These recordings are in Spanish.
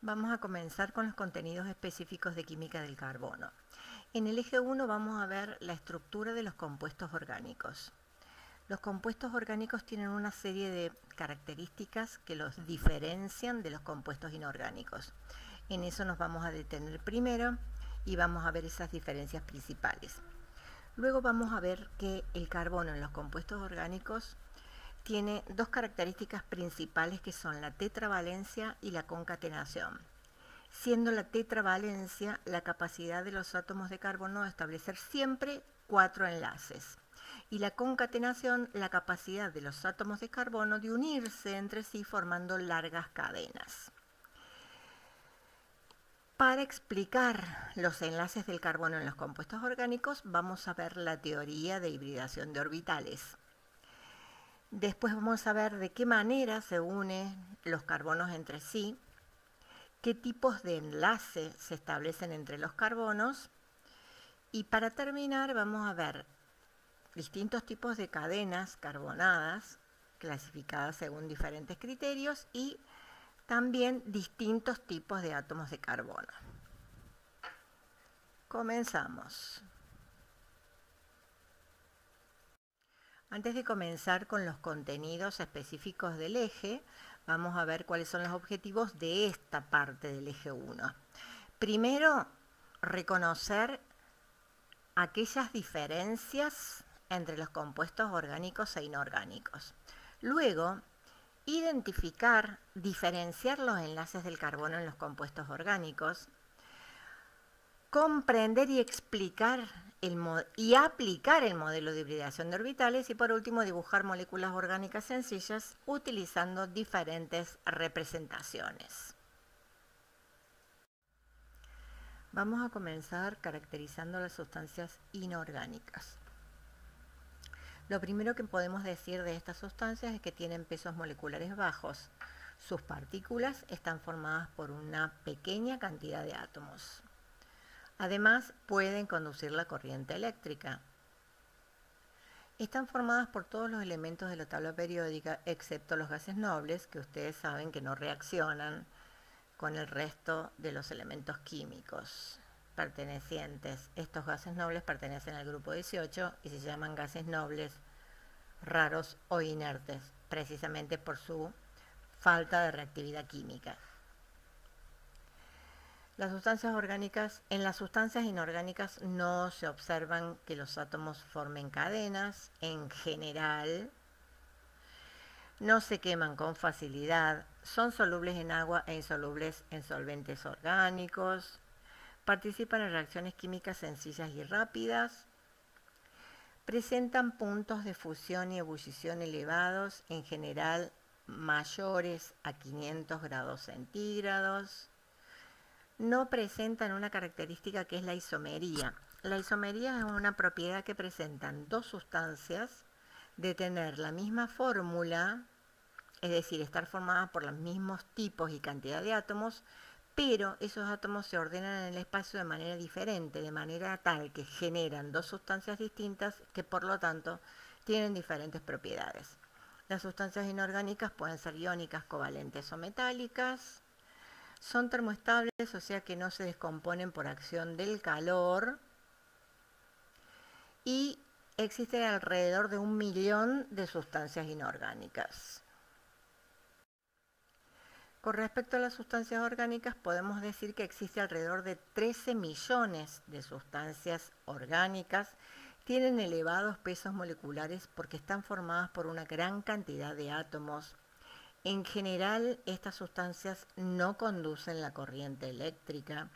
Vamos a comenzar con los contenidos específicos de química del carbono. En el eje 1 vamos a ver la estructura de los compuestos orgánicos. Los compuestos orgánicos tienen una serie de características que los diferencian de los compuestos inorgánicos. En eso nos vamos a detener primero y vamos a ver esas diferencias principales. Luego vamos a ver que el carbono en los compuestos orgánicos tiene dos características principales que son la tetravalencia y la concatenación, siendo la tetravalencia la capacidad de los átomos de carbono de establecer siempre 4 enlaces y la concatenación la capacidad de los átomos de carbono de unirse entre sí formando largas cadenas. Para explicar los enlaces del carbono en los compuestos orgánicos vamos a ver la teoría de hibridación de orbitales. Después vamos a ver de qué manera se unen los carbonos entre sí, qué tipos de enlace se establecen entre los carbonos y para terminar vamos a ver distintos tipos de cadenas carbonadas clasificadas según diferentes criterios y también distintos tipos de átomos de carbono. Comenzamos. Antes de comenzar con los contenidos específicos del eje, vamos a ver cuáles son los objetivos de esta parte del eje 1. Primero, reconocer aquellas diferencias entre los compuestos orgánicos e inorgánicos. Luego, identificar, diferenciar los enlaces del carbono en los compuestos orgánicos, comprender y explicar y aplicar el modelo de hibridación de orbitales y por último dibujar moléculas orgánicas sencillas utilizando diferentes representaciones. Vamos a comenzar caracterizando las sustancias inorgánicas. Lo primero que podemos decir de estas sustancias es que tienen pesos moleculares bajos. Sus partículas están formadas por una pequeña cantidad de átomos. Además, pueden conducir la corriente eléctrica. Están formadas por todos los elementos de la tabla periódica, excepto los gases nobles, que ustedes saben que no reaccionan con el resto de los elementos químicos pertenecientes. Estos gases nobles pertenecen al grupo 18 y se llaman gases nobles raros o inertes, precisamente por su falta de reactividad química. En las sustancias inorgánicas no se observan que los átomos formen cadenas, en general, no se queman con facilidad, son solubles en agua e insolubles en solventes orgánicos, participan en reacciones químicas sencillas y rápidas, presentan puntos de fusión y ebullición elevados, en general mayores a 500 grados centígrados, no presentan una característica que es la isomería. La isomería es una propiedad que presentan dos sustancias de tener la misma fórmula, es decir, estar formadas por los mismos tipos y cantidad de átomos, pero esos átomos se ordenan en el espacio de manera diferente, de manera tal que generan dos sustancias distintas que por lo tanto tienen diferentes propiedades. Las sustancias inorgánicas pueden ser iónicas, covalentes o metálicas. Son termoestables, o sea que no se descomponen por acción del calor. Y existen alrededor de 1 millón de sustancias inorgánicas. Con respecto a las sustancias orgánicas, podemos decir que existe alrededor de 13 millones de sustancias orgánicas. Tienen elevados pesos moleculares porque están formadas por una gran cantidad de átomos. En general, estas sustancias no conducen la corriente eléctrica.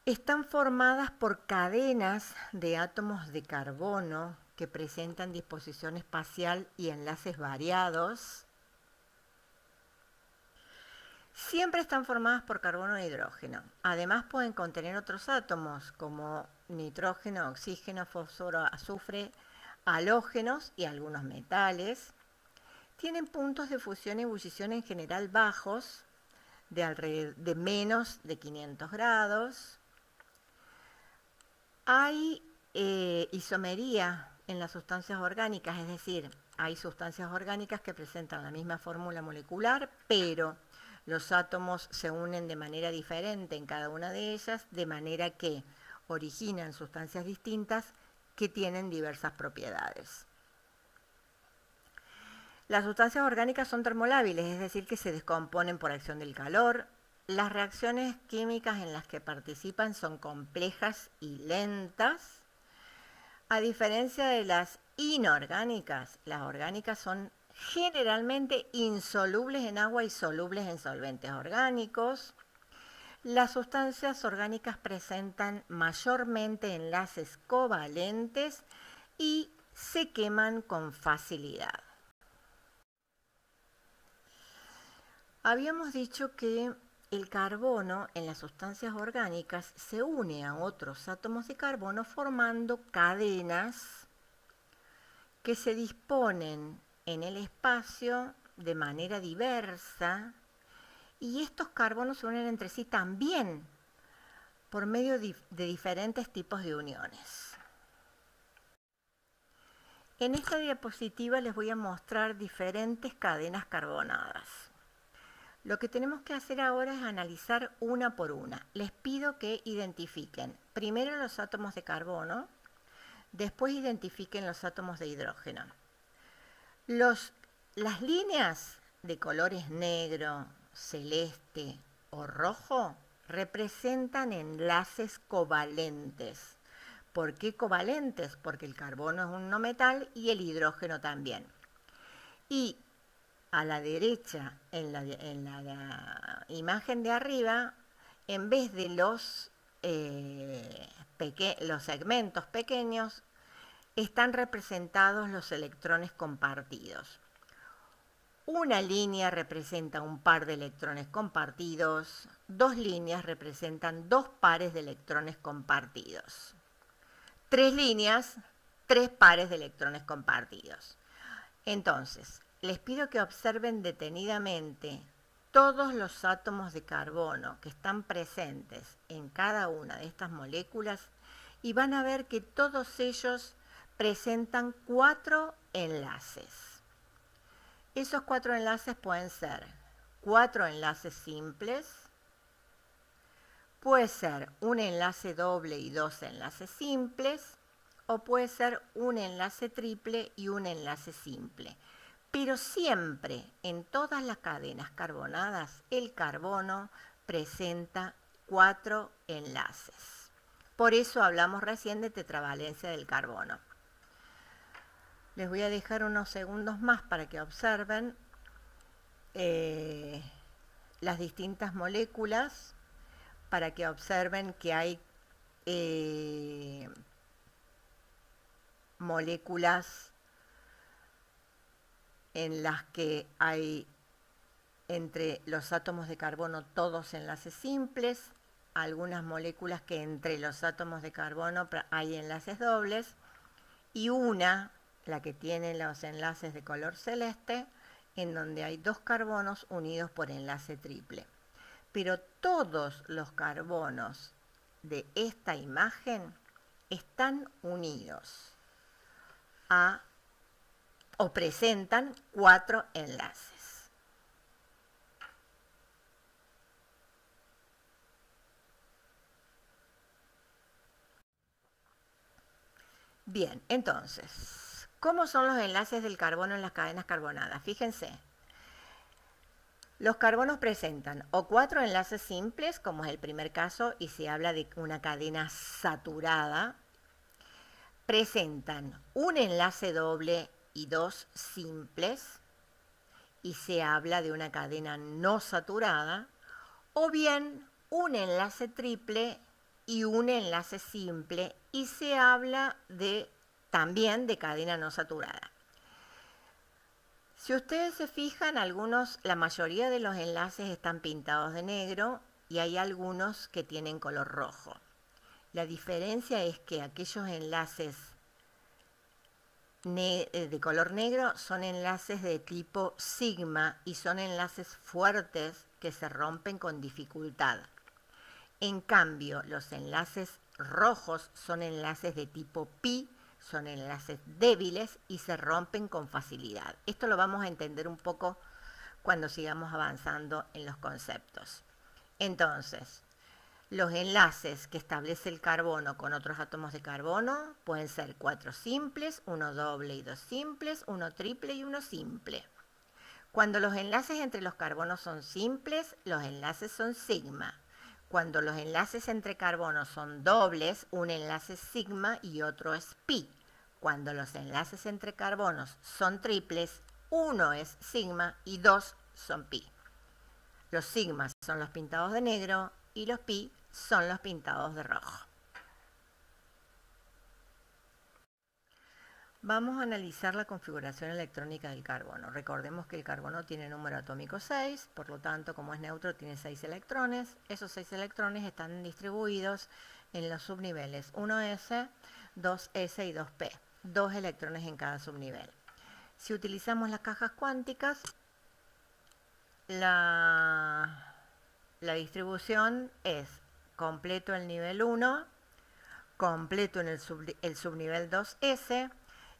Están formadas por cadenas de átomos de carbono que presentan disposición espacial y enlaces variados. Siempre están formadas por carbono e hidrógeno. Además pueden contener otros átomos como nitrógeno, oxígeno, fósforo, azufre, halógenos y algunos metales. Tienen puntos de fusión y ebullición en general bajos, de menos de 500 grados. Hay isomería en las sustancias orgánicas, es decir, hay sustancias orgánicas que presentan la misma fórmula molecular, pero Los átomos se unen de manera diferente en cada una de ellas, de manera que originan sustancias distintas que tienen diversas propiedades. Las sustancias orgánicas son termolábiles, es decir, que se descomponen por acción del calor. Las reacciones químicas en las que participan son complejas y lentas. A diferencia de las inorgánicas, las orgánicas son generalmente insolubles en agua y solubles en solventes orgánicos. Las sustancias orgánicas presentan mayormente enlaces covalentes y se queman con facilidad. Habíamos dicho que el carbono en las sustancias orgánicas se une a otros átomos de carbono formando cadenas que se disponen en el espacio de manera diversa, y estos carbonos se unen entre sí también por medio de diferentes tipos de uniones. En esta diapositiva les voy a mostrar diferentes cadenas carbonadas. Lo que tenemos que hacer ahora es analizar una por una. Les pido que identifiquen primero los átomos de carbono, después identifiquen los átomos de hidrógeno. Las líneas de colores negro, celeste o rojo representan enlaces covalentes. ¿Por qué covalentes? Porque el carbono es un no metal y el hidrógeno también. Y a la derecha, en la imagen de arriba, en vez de los segmentos pequeños, están representados los electrones compartidos. Una línea representa un par de electrones compartidos, dos líneas representan dos pares de electrones compartidos. Tres líneas, tres pares de electrones compartidos. Entonces, les pido que observen detenidamente todos los átomos de carbono que están presentes en cada una de estas moléculas y van a ver que todos ellos presentan 4 enlaces. Esos 4 enlaces pueden ser 4 enlaces simples, puede ser un enlace doble y 2 enlaces simples, o puede ser un enlace triple y un enlace simple. Pero siempre, en todas las cadenas carbonadas, el carbono presenta 4 enlaces. Por eso hablamos recién de tetravalencia del carbono. Les voy a dejar unos segundos más para que observen las distintas moléculas, para que observen que hay moléculas en las que hay entre los átomos de carbono todos enlaces simples, algunas moléculas que entre los átomos de carbono hay enlaces dobles, y una, la que tiene los enlaces de color celeste, en donde hay 2 carbonos unidos por enlace triple. Pero todos los carbonos de esta imagen están unidos o presentan 4 enlaces. Bien, entonces, ¿cómo son los enlaces del carbono en las cadenas carbonadas? Fíjense, los carbonos presentan o 4 enlaces simples, como es el primer caso, y se habla de una cadena saturada. Presentan un enlace doble y 2 simples, y se habla de una cadena no saturada, o bien un enlace triple y un enlace simple, y se habla también de cadena no saturada. Si ustedes se fijan, la mayoría de los enlaces están pintados de negro y hay algunos que tienen color rojo. La diferencia es que aquellos enlaces de color negro son enlaces de tipo sigma y son enlaces fuertes que se rompen con dificultad. En cambio, los enlaces rojos son enlaces de tipo pi, son enlaces débiles y se rompen con facilidad. Esto lo vamos a entender un poco cuando sigamos avanzando en los conceptos. Entonces, los enlaces que establece el carbono con otros átomos de carbono pueden ser 4 simples, 1 doble y 2 simples, 1 triple y 1 simple. Cuando los enlaces entre los carbonos son simples, los enlaces son sigma. Cuando los enlaces entre carbonos son dobles, un enlace es sigma y otro es pi. Cuando los enlaces entre carbonos son triples, uno es sigma y 2 son pi. Los sigmas son los pintados de negro y los pi son los pintados de rojo. Vamos a analizar la configuración electrónica del carbono. Recordemos que el carbono tiene número atómico 6, por lo tanto, como es neutro, tiene 6 electrones. Esos 6 electrones están distribuidos en los subniveles 1s, 2s y 2p, 2 electrones en cada subnivel. Si utilizamos las cajas cuánticas, la distribución es completo el nivel 1, completo en el subnivel 2s,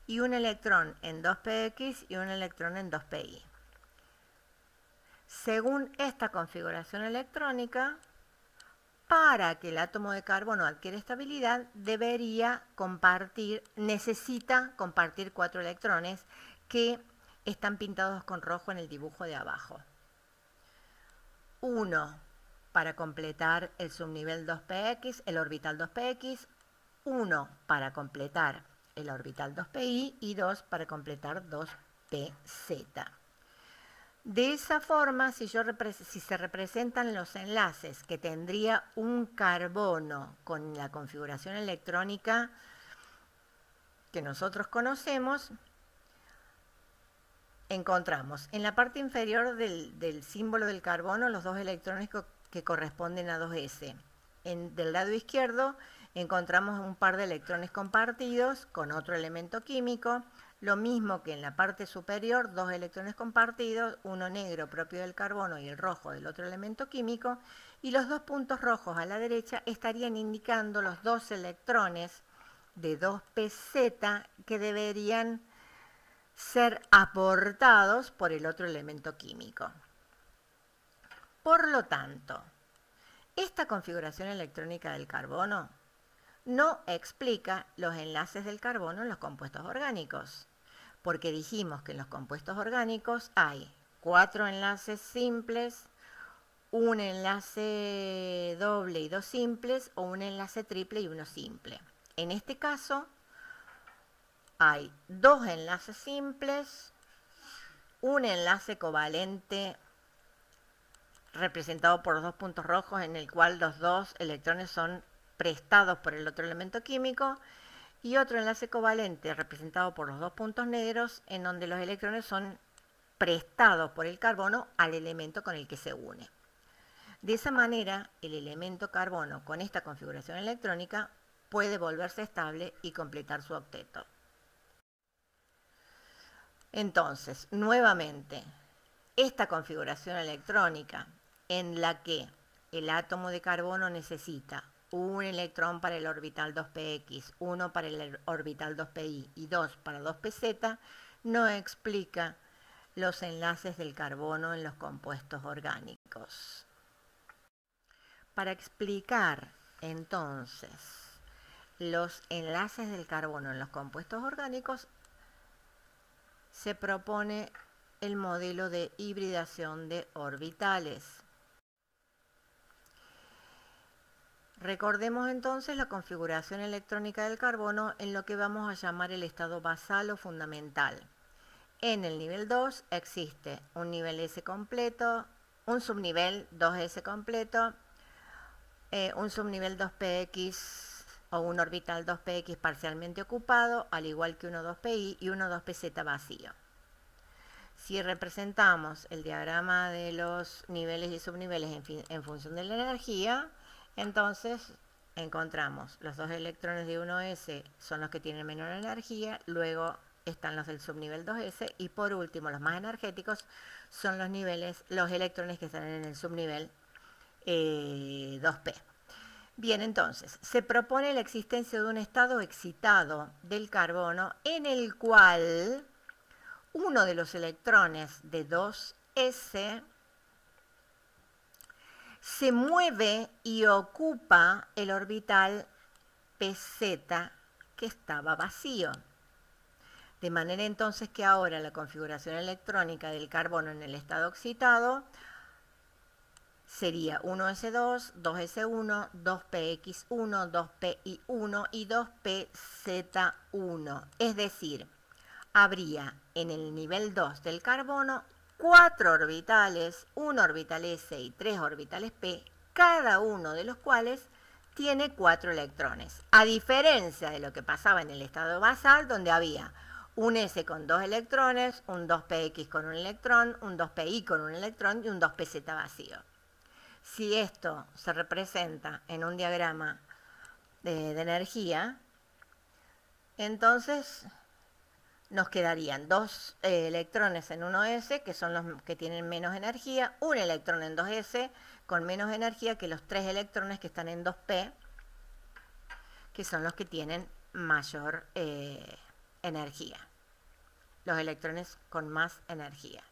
y un electrón en 2px y un electrón en 2pi. Según esta configuración electrónica, para que el átomo de carbono adquiera estabilidad, necesita compartir 4 electrones que están pintados con rojo en el dibujo de abajo. Uno para completar el subnivel 2px, el orbital 2px, uno para completar el orbital 2pi y 2 para completar 2pz. De esa forma, si se representan los enlaces que tendría un carbono con la configuración electrónica que nosotros conocemos, encontramos en la parte inferior del símbolo del carbono los 2 electrones que corresponden a 2s. Del lado izquierdo encontramos un par de electrones compartidos con otro elemento químico, lo mismo que en la parte superior, 2 electrones compartidos, uno negro propio del carbono y el rojo del otro elemento químico, y los 2 puntos rojos a la derecha estarían indicando los 2 electrones de 2pz que deberían ser aportados por el otro elemento químico. Por lo tanto, esta configuración electrónica del carbono no explica los enlaces del carbono en los compuestos orgánicos, porque dijimos que en los compuestos orgánicos hay 4 enlaces simples, un enlace doble y 2 simples, o un enlace triple y 1 simple. En este caso, hay 2 enlaces simples, un enlace covalente representado por los 2 puntos rojos, en el cual los 2 electrones son prestados por el otro elemento químico, y otro enlace covalente representado por los 2 puntos negros, en donde los electrones son prestados por el carbono al elemento con el que se une. De esa manera, el elemento carbono con esta configuración electrónica puede volverse estable y completar su octeto. Entonces, nuevamente, esta configuración electrónica en la que el átomo de carbono necesita un electrón para el orbital 2px, uno para el orbital 2pi y 2 para 2pz, no explica los enlaces del carbono en los compuestos orgánicos. Para explicar entonces los enlaces del carbono en los compuestos orgánicos, se propone el modelo de hibridación de orbitales. Recordemos entonces la configuración electrónica del carbono en lo que vamos a llamar el estado basal o fundamental. En el nivel 2 existe un nivel S completo, un subnivel 2S completo, un subnivel 2px o un orbital 2px parcialmente ocupado, al igual que 1,2pi y 1,2pz vacío. Si representamos el diagrama de los niveles y subniveles en función de la energía, entonces encontramos los 2 electrones de 1s son los que tienen menor energía, luego están los del subnivel 2s y por último los más energéticos son los electrones que están en el subnivel 2p. Bien, entonces, se propone la existencia de un estado excitado del carbono en el cual uno de los electrones de 2 S se mueve y ocupa el orbital PZ que estaba vacío. De manera entonces que ahora la configuración electrónica del carbono en el estado excitado sería 1s2, 2s1, 2px1, 2pi1 y 2pz1. Es decir, habría en el nivel 2 del carbono 4 orbitales, 1 orbital s y 3 orbitales p, cada uno de los cuales tiene 4 electrones. A diferencia de lo que pasaba en el estado basal, donde había un S con 2 electrones, un 2px con un electrón, un 2pi con un electrón y un 2pz vacío. Si esto se representa en un diagrama de energía, entonces nos quedarían 2 electrones en 1s, que son los que tienen menos energía, un electrón en 2s con menos energía que los 3 electrones que están en 2p, que son los que tienen mayor energía, los electrones con más energía.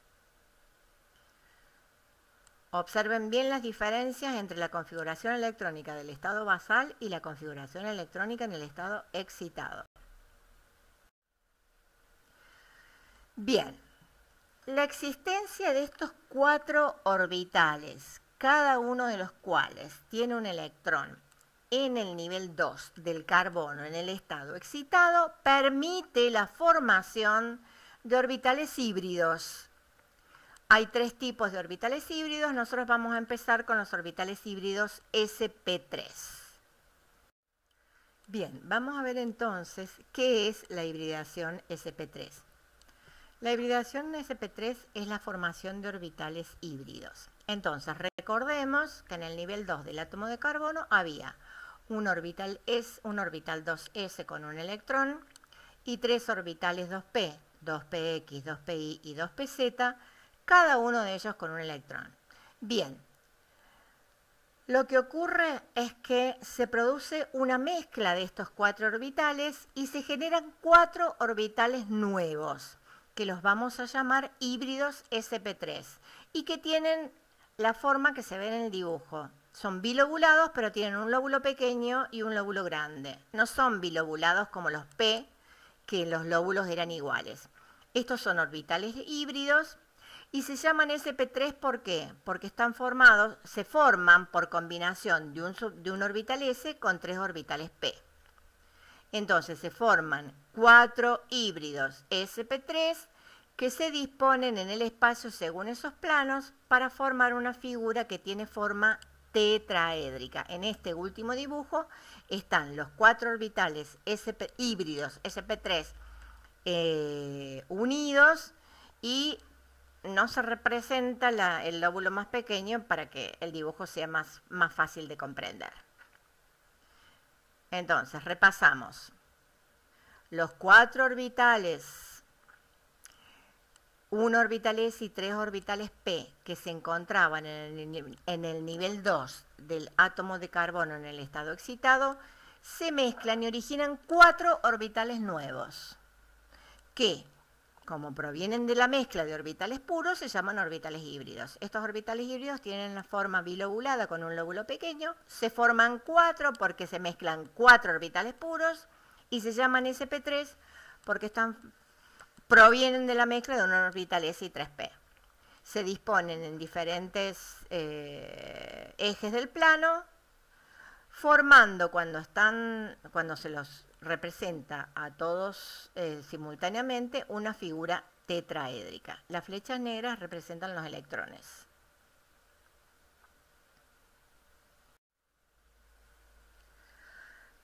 Observen bien las diferencias entre la configuración electrónica del estado basal y la configuración electrónica en el estado excitado. Bien, la existencia de estos 4 orbitales, cada uno de los cuales tiene un electrón en el nivel 2 del carbono en el estado excitado, permite la formación de orbitales híbridos. Hay 3 tipos de orbitales híbridos. Nosotros vamos a empezar con los orbitales híbridos sp3. Bien, vamos a ver entonces qué es la hibridación sp3. La hibridación sp3 es la formación de orbitales híbridos. Entonces, recordemos que en el nivel 2 del átomo de carbono había un orbital 2s con un electrón y 3 orbitales 2p, 2px, 2pi y 2pz, cada uno de ellos con un electrón. Bien, lo que ocurre es que se produce una mezcla de estos 4 orbitales y se generan 4 orbitales nuevos, que los vamos a llamar híbridos sp3 y que tienen la forma que se ve en el dibujo. Son bilobulados, pero tienen un lóbulo pequeño y un lóbulo grande. No son bilobulados como los P, que los lóbulos eran iguales. Estos son orbitales híbridos y se llaman sp3, ¿por qué? Porque se forman por combinación de un orbital s con 3 orbitales p. Entonces se forman 4 híbridos sp3 que se disponen en el espacio según esos planos para formar una figura que tiene forma tetraédrica. En este último dibujo están los 4 orbitales híbridos sp3 unidos y no se representa el lóbulo más pequeño para que el dibujo sea más fácil de comprender. Entonces, repasamos. Los 4 orbitales, 1 orbital s y 3 orbitales p, que se encontraban en el nivel 2 del átomo de carbono en el estado excitado, se mezclan y originan 4 orbitales nuevos, que, como provienen de la mezcla de orbitales puros, se llaman orbitales híbridos. Estos orbitales híbridos tienen la forma bilobulada con un lóbulo pequeño. Se forman 4 porque se mezclan 4 orbitales puros y se llaman sp3 porque provienen de la mezcla de un orbital s y 3p. Se disponen en diferentes ejes del plano, formando cuando se los representa a todos simultáneamente una figura tetraédrica. Las flechas negras representan los electrones.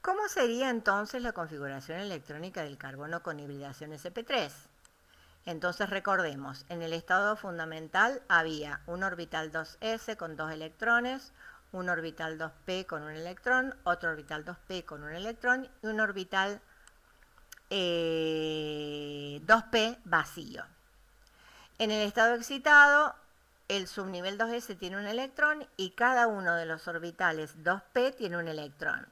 ¿Cómo sería entonces la configuración electrónica del carbono con hibridación sp3? Entonces recordemos, en el estado fundamental había un orbital 2s con 2 electrones, un orbital 2p con un electrón, otro orbital 2p con un electrón y un orbital 2p vacío. En el estado excitado, el subnivel 2s tiene un electrón y cada uno de los orbitales 2p tiene un electrón.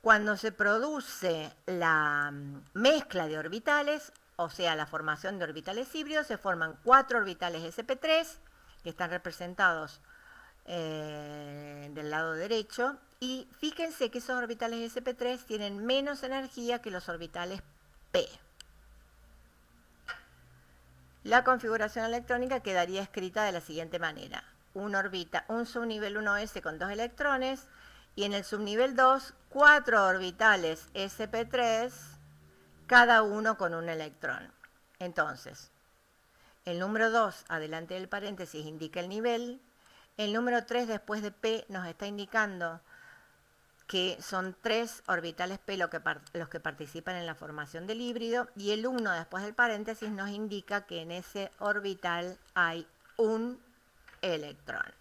Cuando se produce la mezcla de orbitales, o sea, la formación de orbitales híbridos, se forman 4 orbitales sp3, que están representados del lado derecho, y fíjense que esos orbitales sp3 tienen menos energía que los orbitales p. La configuración electrónica quedaría escrita de la siguiente manera: un subnivel 1s con 2 electrones, y en el subnivel 2, 4 orbitales sp3, cada uno con un electrón. Entonces, el número 2 adelante del paréntesis indica el nivel, el número 3 después de P nos está indicando que son 3 orbitales P los que participan en la formación del híbrido, y el 1 después del paréntesis nos indica que en ese orbital hay un electrón.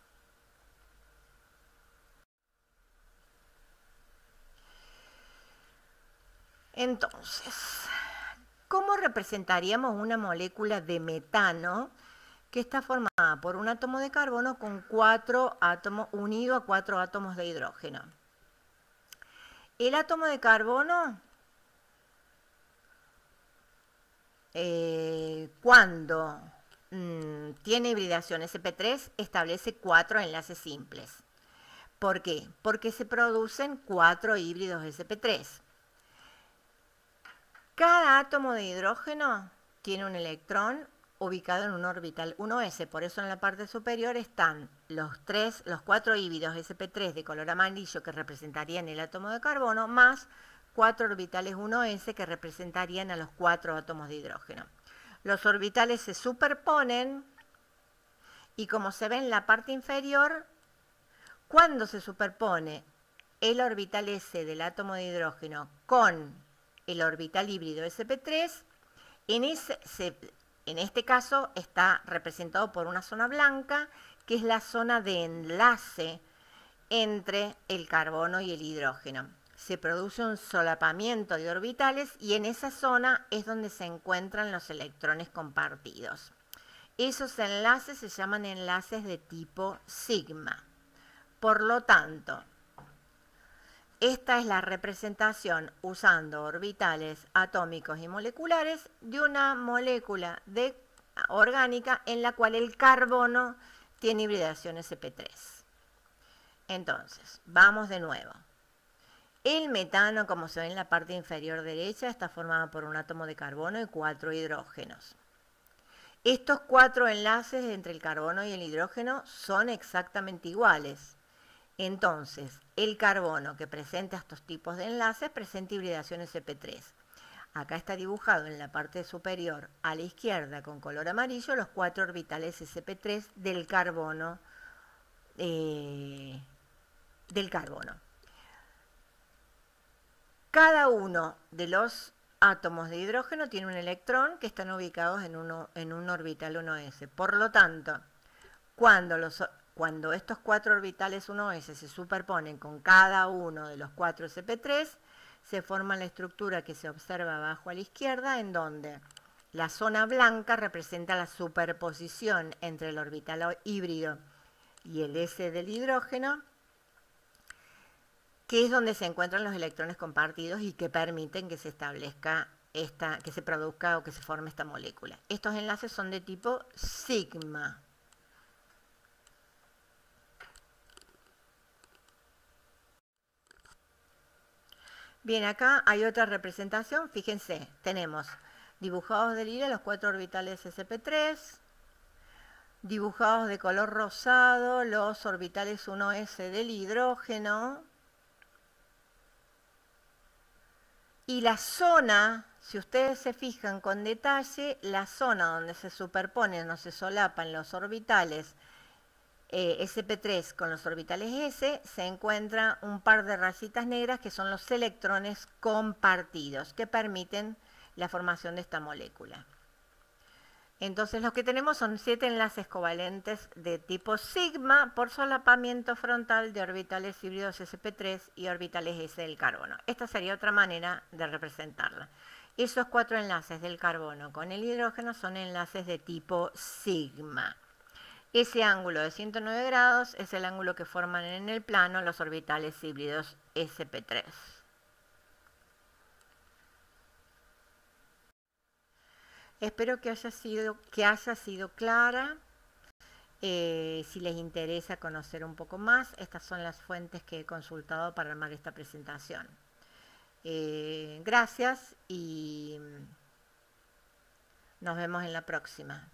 Entonces, ¿cómo representaríamos una molécula de metano que está formada por un átomo de carbono con 4 átomos unido a 4 átomos de hidrógeno? El átomo de carbono, cuando tiene hibridación sp3, establece 4 enlaces simples. ¿Por qué? Porque se producen 4 híbridos sp3. Cada átomo de hidrógeno tiene un electrón ubicado en un orbital 1s, por eso en la parte superior están los 4 híbridos sp3 de color amarillo que representarían el átomo de carbono, más 4 orbitales 1s que representarían a los 4 átomos de hidrógeno. Los orbitales se superponen y, como se ve en la parte inferior, cuando se superpone el orbital s del átomo de hidrógeno con el orbital híbrido sp3, en este caso está representado por una zona blanca, que es la zona de enlace entre el carbono y el hidrógeno. Se produce un solapamiento de orbitales y en esa zona es donde se encuentran los electrones compartidos. Esos enlaces se llaman enlaces de tipo sigma. Por lo tanto, esta es la representación usando orbitales atómicos y moleculares de una molécula orgánica en la cual el carbono tiene hibridación sp3. Entonces, vamos de nuevo. El metano, como se ve en la parte inferior derecha, está formado por un átomo de carbono y 4 hidrógenos. Estos 4 enlaces entre el carbono y el hidrógeno son exactamente iguales. Entonces, el carbono que presenta estos tipos de enlaces presenta hibridación sp3. Acá está dibujado en la parte superior a la izquierda con color amarillo los 4 orbitales sp3 del carbono. Cada uno de los átomos de hidrógeno tiene un electrón que están ubicados en un orbital 1s. Por lo tanto, cuando estos 4 orbitales 1s se superponen con cada uno de los 4 sp3, se forma la estructura que se observa abajo a la izquierda, en donde la zona blanca representa la superposición entre el orbital híbrido y el S del hidrógeno, que es donde se encuentran los electrones compartidos y que permiten que se establezca que se produzca o que se forme esta molécula. Estos enlaces son de tipo sigma. Bien, acá hay otra representación. Fíjense, tenemos dibujados de lila los 4 orbitales sp3, dibujados de color rosado los orbitales 1s del hidrógeno, y la zona, si ustedes se fijan con detalle, la zona donde se superponen o se solapan los orbitales sp3 con los orbitales s, se encuentra un par de rayitas negras que son los electrones compartidos que permiten la formación de esta molécula. Entonces lo que tenemos son 7 enlaces covalentes de tipo sigma por solapamiento frontal de orbitales híbridos sp3 y orbitales s del carbono. Esta sería otra manera de representarla. Esos 4 enlaces del carbono con el hidrógeno son enlaces de tipo sigma. Ese ángulo de 109 grados es el ángulo que forman en el plano los orbitales híbridos sp3. Espero que haya sido clara. Si les interesa conocer un poco más, estas son las fuentes que he consultado para armar esta presentación. Gracias y nos vemos en la próxima.